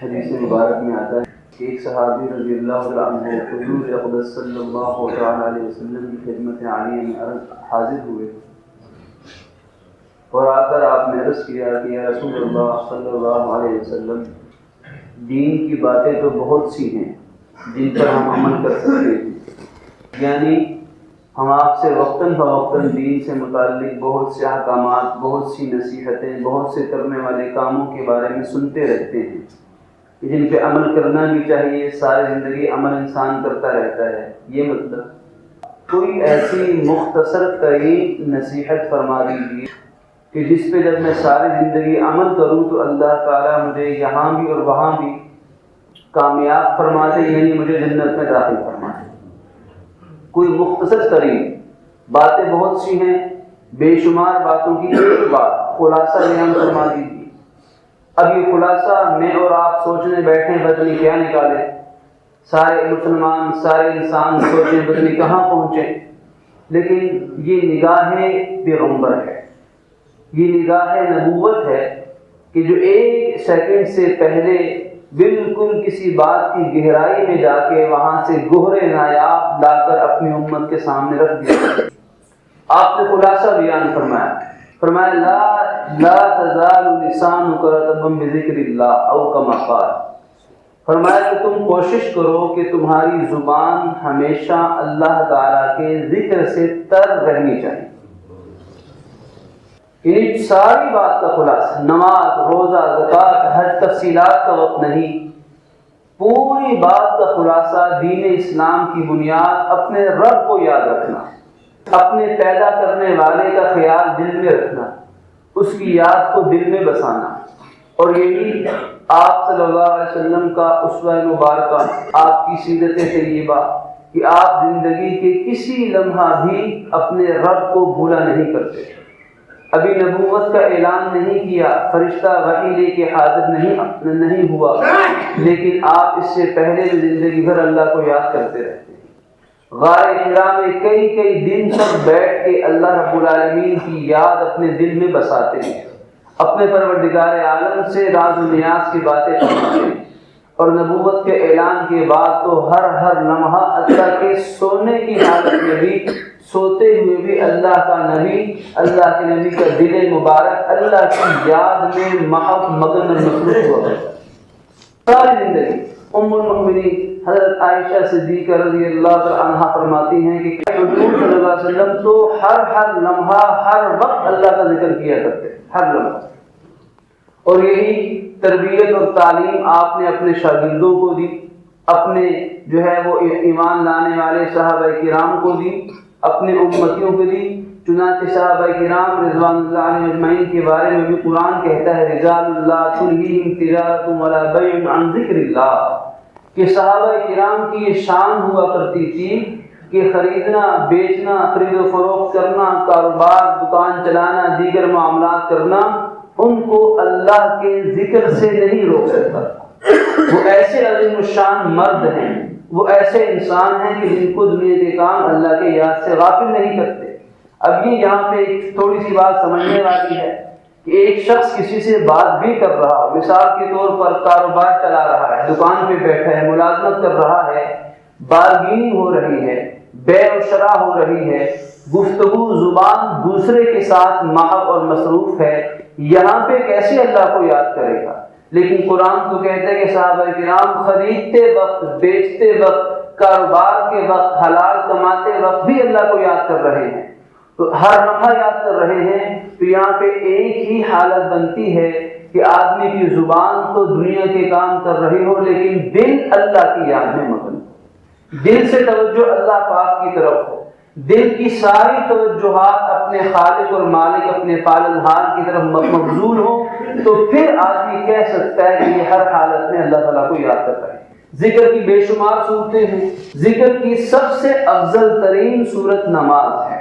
حدیث مبارک میں آتا ہے کہ ایک صحابی رضی اللہ عنہ حضور اقدس صلی اللہ علیہ وسلم کی خدمت عالیہ میں حاضر ہوئے اور آ کر آپ نے عرض کیا کہ یا رسول اللہ صلی اللہ علیہ وسلم، دین کی باتیں تو بہت سی ہیں جن پر ہم عمل کر سکتے ہیں، یعنی ہم آپ سے وقتاً فوقتاً دین سے متعلق بہت سے احکامات، بہت سی نصیحتیں، بہت سے کرنے والے کاموں کے بارے میں سنتے رہتے ہیں جن پہ عمل کرنا بھی چاہیے، ساری زندگی عمل انسان کرتا رہتا ہے۔ یہ مطلب کوئی ایسی مختصر ترین نصیحت فرما دیجیے کہ جس پہ جب میں ساری زندگی عمل کروں تو اللہ تعالیٰ مجھے یہاں بھی اور وہاں بھی کامیاب فرما دے، یعنی مجھے جنت میں داخل فرما دے۔ کوئی مختصر ترین باتیں بہت سی ہیں، بے شمار باتوں کی ایک بات خلاصہ بیان فرما دیجیے۔ اب یہ خلاصہ میں اور آپ سوچنے بیٹھیں بدنی کیا نکالے، سارے مسلمان، سارے انسان سوچیں بدنی کہاں پہنچے، لیکن یہ نگاہ پیغمبر ہے، یہ نگاہ نبوت ہے کہ جو ایک سیکنڈ سے پہلے بالکل کسی بات کی گہرائی میں جا کے وہاں سے گوہر نایاب لا کر اپنی امت کے سامنے رکھ دیا۔ آپ نے خلاصہ بیان فرمایا لا تزال لسانک رطبا بذکر اللہ او کما قال، فرمایا کہ تم کوشش کرو کہ تمہاری زبان ہمیشہ اللہ تعالیٰ کے ذکر سے تر رہنی چاہیے۔ یعنی ساری بات کا خلاصہ، نماز، روزہ، زکوٰۃ، حج، تفصیلات کا وقت نہیں، پوری بات کا خلاصہ دین اسلام کی بنیاد اپنے رب کو یاد رکھنا، اپنے پیدا کرنے والے کا خیال دل میں رکھنا، اس کی یاد کو دل میں بسانا، اور یہی آپ صلی اللہ علیہ وسلم کا اسوہ مبارکہ، آپ کی سیرت طیبہ کہ آپ زندگی کے کسی لمحہ بھی اپنے رب کو بھولا نہیں کرتے۔ ابھی نبوت کا اعلان نہیں کیا، فرشتہ وحی لے کے حاضر نہیں ہوا، لیکن آپ اس سے پہلے بھی زندگی بھر اللہ کو یاد کرتے رہتے ہیں۔ غار حرا میں کئی دن تک بیٹھ کے اللہ رب العالمین کی یاد اپنے دل میں بساتے ہیں، اپنے پروردگار عالم سے راز و نیاز کی باتیں کرتے ہیں، اور نبوت کے اعلان کے بعد تو ہر لمحہ حتیٰ کہ سونے کی حالت میں بھی، سوتے ہوئے بھی اللہ کا نبی، اللہ کے نبی کا دل مبارک اللہ کی یاد میں محو مگن مصروف ہو گیا ساری زندگی۔ ام المؤمنین حضرت عائشہ صدیقہ رضی اللہ عنہا فرماتی ہیں کہ حضور صلی اللہ علیہ وسلم تو ہر لمحہ، ہر وقت اللہ کا ذکر کیا کرتے، ہر لمحہ۔ اور یہی تربیت اور تعلیم آپ نے اپنے شاگردوں کو دی، اپنے جو ہے وہ ایمان لانے والے صحابہ کرام کو دی، اپنے امتیوں کو دی۔ چنانچہ صحابہ کرام رضوان اللہ علیہم اجمعین کے بارے میں بھی قرآن کہتا ہے رجال اللہ تلہیہم تجارۃ ولا بیع عن ذکر اللہ، کہ صحابہ کرام کی یہ شان ہوا کرتی تھی کہ خریدنا، بیچنا، خرید و فروخت کرنا، کاروبار، دکان چلانا، دیگر معاملات کرنا ان کو اللہ کے ذکر سے نہیں روک سکتا۔ وہ ایسے عظیم الشان مرد ہیں، وہ ایسے انسان ہیں کہ جن کو دنیا کے کام اللہ کے یاد سے غافل نہیں کرتے۔ اب یہ یہاں پہ ایک تھوڑی سی بات سمجھنے والی ہے کہ ایک شخص کسی سے بات بھی کر رہا ہو، مثال کے طور پر کاروبار چلا رہا ہے، دکان پہ بیٹھا ہے، ملازمت کر رہا ہے، بارگیننگ ہو رہی ہے، بے و شرح ہو رہی ہے، گفتگو زبان دوسرے کے ساتھ محو اور مصروف ہے، یہاں پہ کیسے اللہ کو یاد کرے گا؟ لیکن قرآن تو کہتا ہے کہ صحابہ کرام خریدتے وقت، بیچتے وقت، کاروبار کے وقت، حلال کماتے وقت بھی اللہ کو یاد کر رہے ہیں، تو ہر لمحہ یاد کر رہے ہیں۔ تو یہاں پہ ایک ہی حالت بنتی ہے کہ آدمی کی زبان تو دنیا کے کام کر رہی ہو لیکن دل اللہ کی یاد میں مگن ہو، دل سے توجہ اللہ پاک کی طرف ہو، دل کی ساری توجہات اپنے خالق اور مالک، اپنے پالنہار کی طرف مبذول ہو، تو پھر آدمی کہہ سکتا ہے کہ یہ ہر حالت میں اللہ تعالیٰ کو یاد کر رہا ہے۔ ذکر کی بے شمار صورتیں ہیں، ذکر کی سب سے افضل ترین صورت نماز ہے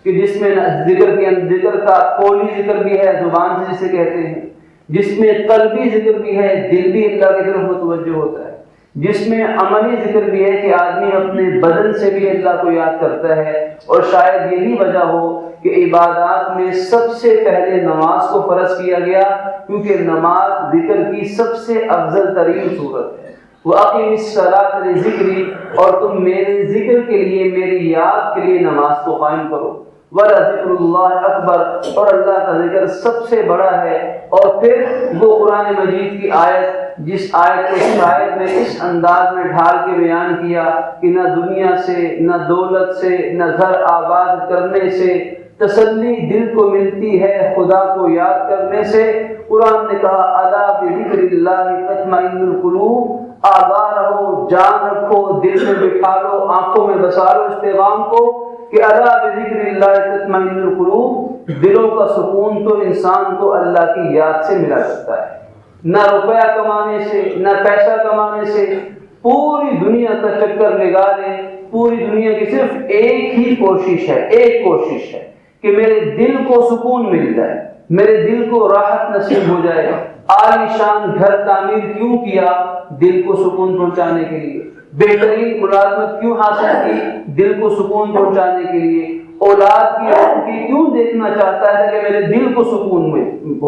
کہ جس میں ذکر کا قولی ذکر بھی ہے، زبان سے جسے کہتے ہیں، جس میں قلبی ذکر بھی ہے، دل بھی اللہ کی طرف متوجہ ہوتا ہے، جس میں عملی ذکر بھی ہے کہ آدمی اپنے بدن سے بھی اللہ کو یاد کرتا ہے۔ اور شاید یہی وجہ ہو کہ عبادات میں سب سے پہلے نماز کو فرض کیا گیا، کیونکہ نماز ذکر کی سب سے افضل ترین صورت ہے۔ وَأَقِمِ الصَّلَاةَ لِذِكْرِي، اور تم میرے ذکر کے لیے، میری یاد کے لیے نماز کو قائم کرو۔ وَلَذِكْرُ اللَّهِ أَكْبَرُ، اور اللہ کا ذکر سب سے بڑا ہے۔ اور پھر وہ قرآن مجید کی آیت، جس آیت کو شاید میں اس انداز میں ڈھال کے بیان کیا کہ نہ دنیا سے، نہ دولت سے، نہ گھر آباد کرنے سے تسلی دل کو ملتی ہے، خدا کو یاد کرنے سے۔ قرآن نے کہا الا بذکر اللہ تطمئن القلوب، آگاہ رہو، جان رکھو، دل میں بٹھا لو، آنکھوں میں بسا لو اس پیغام کو کہ الا بذکر اللہ تطمئن القلوب، دلوں کا سکون تو انسان کو اللہ کی یاد سے ملا کرتا ہے، نہ روپیہ کمانے سے، نہ پیسہ کمانے سے۔ پوری دنیا کا چکر لگا لیں، پوری دنیا کی صرف ایک ہی کوشش ہے، ایک کوشش ہے کہ میرے دل کو سکون مل جائے، میرے دل کو راحت نصیب ہو جائے۔ عالی شان گھر تعمیر کیوں کیا؟ دل کو سکون پہنچانے کے لیے۔ بہترین ملازمت کیوں حاصل کی؟ دل کو سکون پہنچانے کے لیے۔ اولاد کی کیوں دیکھنا چاہتا ہے کہ میرے دل کو سکون ملے؟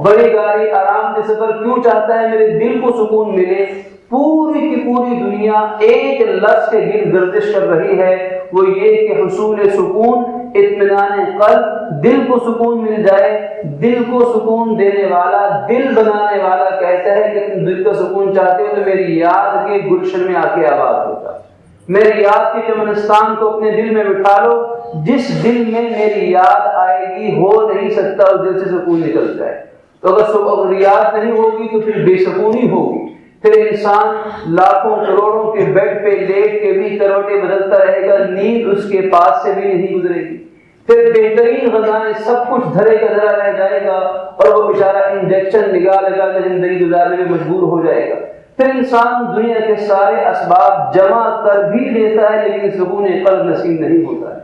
بڑی گاڑی آرام سے سفر کیوں چاہتا ہے؟ میرے دل کو سکون ملے۔ پوری کی پوری دنیا ایک لفظ کے گرد گردش کر رہی ہے، وہ یہ کہ حصول سکون، اطمینان قلب، دل کو سکون مل جائے۔ دل کو سکون دینے والا، دل بنانے والا کہتا ہے کہ تم دل کا سکون چاہتے ہو تو میری یاد کے گلشن میں آ کے آباد ہو جاؤ، میری یاد کے چمنستان کو اپنے دل میں بٹھا لو۔ جس دل میں میری یاد آئے گی ہو نہیں سکتا اس دل سے سکون نکل جائے۔ تو اگر یاد نہیں ہوگی تو پھر بے سکونی ہوگی، پھر انسان لاکھوں کروڑوں کے بیڈ پہ لیٹ کے بھی کروٹیں بدلتا رہے گا، نیند اس کے پاس سے بھی نہیں گزرے گی۔ پھر بہترین غذائیں سب کچھ دھرے کا دھرا رہ جائے گا اور وہ بیچارہ انجیکشن لگا لگا کے زندگی گزارنے میں مجبور ہو جائے گا۔ پھر انسان دنیا کے سارے اسباب جمع کر بھی لیتا ہے لیکن سکون قلب نصیب نہیں ہوتا ہے۔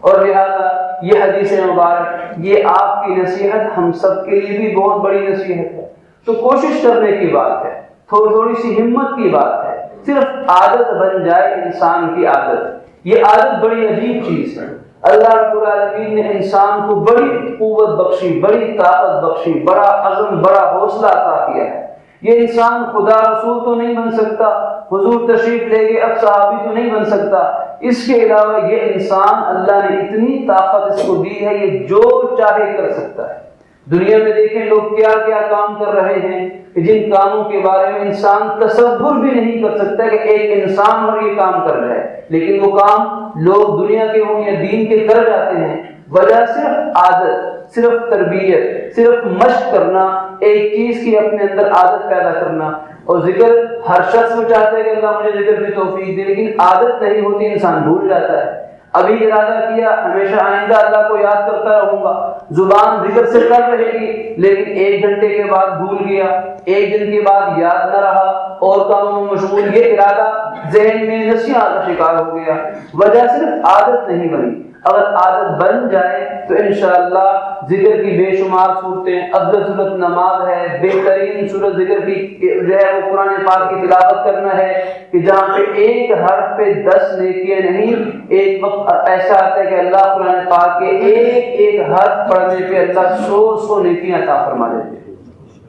اور لہذا یہ حدیث مبارک، یہ آپ کی نصیحت ہم سب کے لیے بھی بہت بڑی نصیحت ہے۔ تو کوشش کرنے کی بات ہے، تھوڑی سی ہمت کی بات ہے، صرف عادت بن جائے انسان کی عادت۔ یہ عادت بڑی عجیب چیز ہے۔ اللہ رب العالمین نے انسان کو بڑی قوت بخشی، بڑی طاقت بخشی، بڑا عزم، بڑا حوصلہ عطا کیا ہے۔ یہ انسان خدا رسول تو نہیں بن سکتا، حضور تشریف لے گئے اب صحابی تو نہیں بن سکتا، اس کے علاوہ یہ انسان اللہ نے اتنی طاقت اس کو دی ہے، یہ جو چاہے کر سکتا ہے۔ دنیا میں دیکھیں لوگ کیا کیا کام کر رہے ہیں، جن کاموں کے بارے میں انسان تصور بھی نہیں کر سکتا کہ ایک انسان اور یہ کام کر رہا ہے، لیکن وہ کام لوگ دنیا کے ہوں یا دین کے کر جاتے ہیں۔ وجہ صرف عادت، صرف تربیت، صرف مشق کرنا، ایک چیز کی اپنے اندر عادت پیدا کرنا۔ اور ذکر ہر شخص میں چاہتا ہے کہ اللہ مجھے ذکر کی توفیق دے، لیکن عادت نہیں ہوتی، انسان بھول جاتا ہے۔ ابھی ارادہ کیا ہمیشہ آئندہ اللہ کو یاد کرتا رہوں گا، زبان ذکر سے کر رہے گی، لیکن 1 گھنٹے کے بعد بھول گیا، 1 دن کے بعد یاد نہ رہا، اور کاموں میں مشغول، یہ ارادہ ذہن میں نسیان کا شکار ہو گیا۔ وجہ صرف عادت نہیں بنی۔ اگر عادت بن جائے تو انشاءاللہ ذکر کی بے شمار صورتیں، افضل صورت نماز ہے، بہترین صورت ذکر کی جو ہے وہ قرآن پاک کی تلاوت کرنا ہے کہ جہاں پہ ایک حرف پہ 10 نیکیاں نہیں، ایک وقت ایسا آتا ہے کہ اللہ قرآن پاک کے ایک ایک حرف پڑھنے پہ اللہ 100 نیکیاں عطا فرما دیتے ہیں۔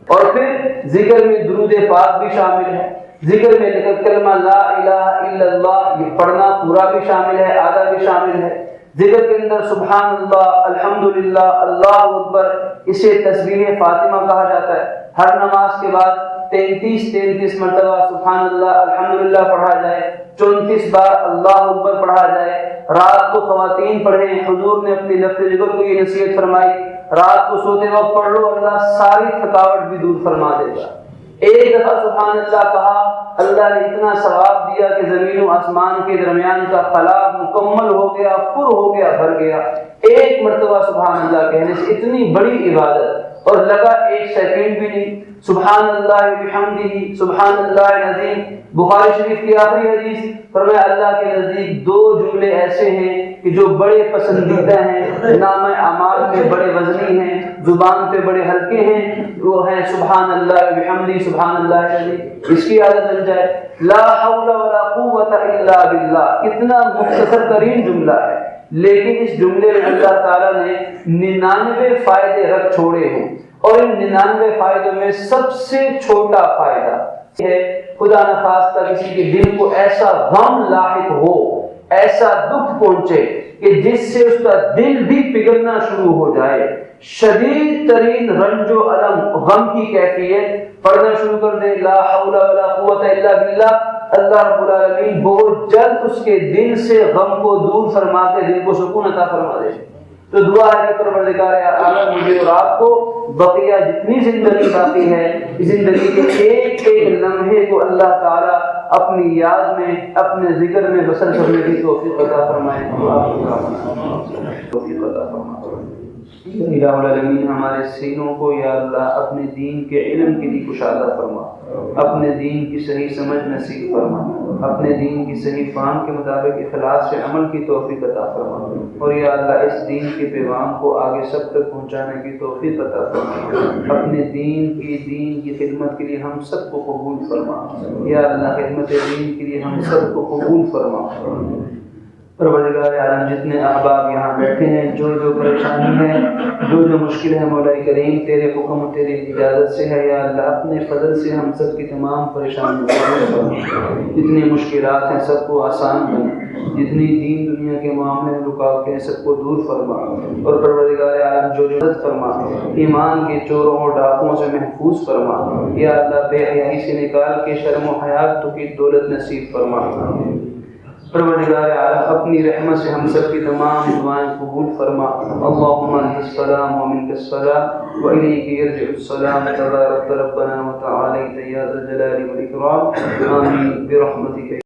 اور پھر ذکر میں درود پاک بھی شامل ہے، ذکر میں کلمہ لا الہ الا اللہ یہ پڑھنا پورا بھی شامل ہے، آدھا بھی شامل ہے۔ ذکر کے اندر سبحان اللہ، الحمدللہ، اللہ اکبر، اسے تسبیح فاطمہ کہا جاتا ہے۔ ہر نماز کے بعد 33 مرتبہ سبحان اللہ الحمدللہ پڑھا جائے، 34 بار اللہ اکبر پڑھا جائے۔ رات کو خواتین پڑھیں، حضور نے اپنی لفظ ذکر کو یہ نصیحت فرمائی، رات کو سوتے وقت پڑھ لو، اللہ ساری تھکاوٹ بھی دور فرما دے گا۔ ایک دفعہ سبحان اللہ کہا، اللہ نے اتنا ثواب دیا کہ زمین و آسمان کے درمیان کا خلا مکمل ہو گیا، پر ہو گیا، بھر گیا۔ ایک مرتبہ سبحان اللہ کہنے سے اتنی بڑی عبادت، اور لگا 1 سیکنڈ بھی نہیں۔ سبحان اللہ بحمدہ، سبحان اللہ العظیم۔ بخاری شریف کی آخری حدیث فرمایا اللہ کے نزدیک 2 جملے ایسے ہیں کہ جو بڑے پسندیدہ ہیں، نامہ اعمال میں بڑے وزنی ہیں، زبان پہ بڑے ہلکے ہیں، وہ ہیں سبحان اللہ بحمدہ، سبحان اللہ العظیم۔ اس کی عادت بن جائے، لا حول ولا قوت الا باللہ، کتنا مختصر ترین جملہ ہے، لیکن اس جملے میں اللہ تعالیٰ نے 99 فائدے رکھ چھوڑے ہیں، اور ان 99 فائدوں میں سب سے چھوٹا فائدہ ہے خدا نخواستہ کسی کے دل کو ایسا غم لاحق ہو، ایسا دکھ پہنچے کہ جس سے اس کا دل بھی پگھلنا شروع ہو جائے، شدید ترین رنج و الم غم کی کیفیت پڑھنا شروع کر دے، لا حول ولا قوت الا باللہ، اللہ رب العالمین بہت جلد اس کے دل سے غم کو دور فرما کے دل کو سکون عطا فرما دے۔ تو دعا ہے کہ پروردگار عالم مجھے اور آپ کو بقیہ جتنی زندگی باقی ہے، زندگی کے ایک ایک لمحے کو اللہ تعالیٰ اپنی یاد میں، اپنے ذکر میں بسر کرنے کی توفیق عطا فرمائے، توفیق عطا فرمائے۔ الہ العالمین ہمارے سینوں کو یا اللہ اپنے دین کے علم کے لیے کشادہ فرما، اپنے دین کی صحیح سمجھ نصیب فرما، اپنے دین کی صحیح فہم کے مطابق اخلاص سے عمل کی توفیق عطا فرما، اور یا اللہ اس دین کے پیغام کو آگے سب تک پہنچانے کی توفیق عطا فرما، اپنے دین کی خدمت کے لیے ہم سب کو قبول فرما، یا اللہ خدمت دین کے لیے ہم سب کو قبول فرما۔ پروردگار عالم جتنے احباب یہاں بیٹھے ہیں، جو جو پریشانی ہے، جو جو مشکل ہے، مولا کریم تیرے حکم و تیری اجازت سے ہے، یا اللہ اپنے فضل سے ہم سب کی تمام پریشانیوں کو دور فرما، جتنی مشکلات ہیں سب کو آسان بنا، جتنی دین دنیا کے معاملے میں رکاوٹیں ہیں سب کو دور فرما، اور پروردگار عالم جو مدد فرما، ایمان کے چوروں اور ڈاکوؤں سے محفوظ فرما، یا اللہ بے حیائی سے نکال کے شرم و حیات تو کی دولت نصیب فرما۔ پروردگار عالم اپنی رحمت سے ہم سب کی تمام دعائیں قبول فرما۔ اللہم انت السلام و منک السلام و الیک یرجع السلام تبارک ربنا و تعالیت یا ذا الجلال والاکرام، آمین برحمتک۔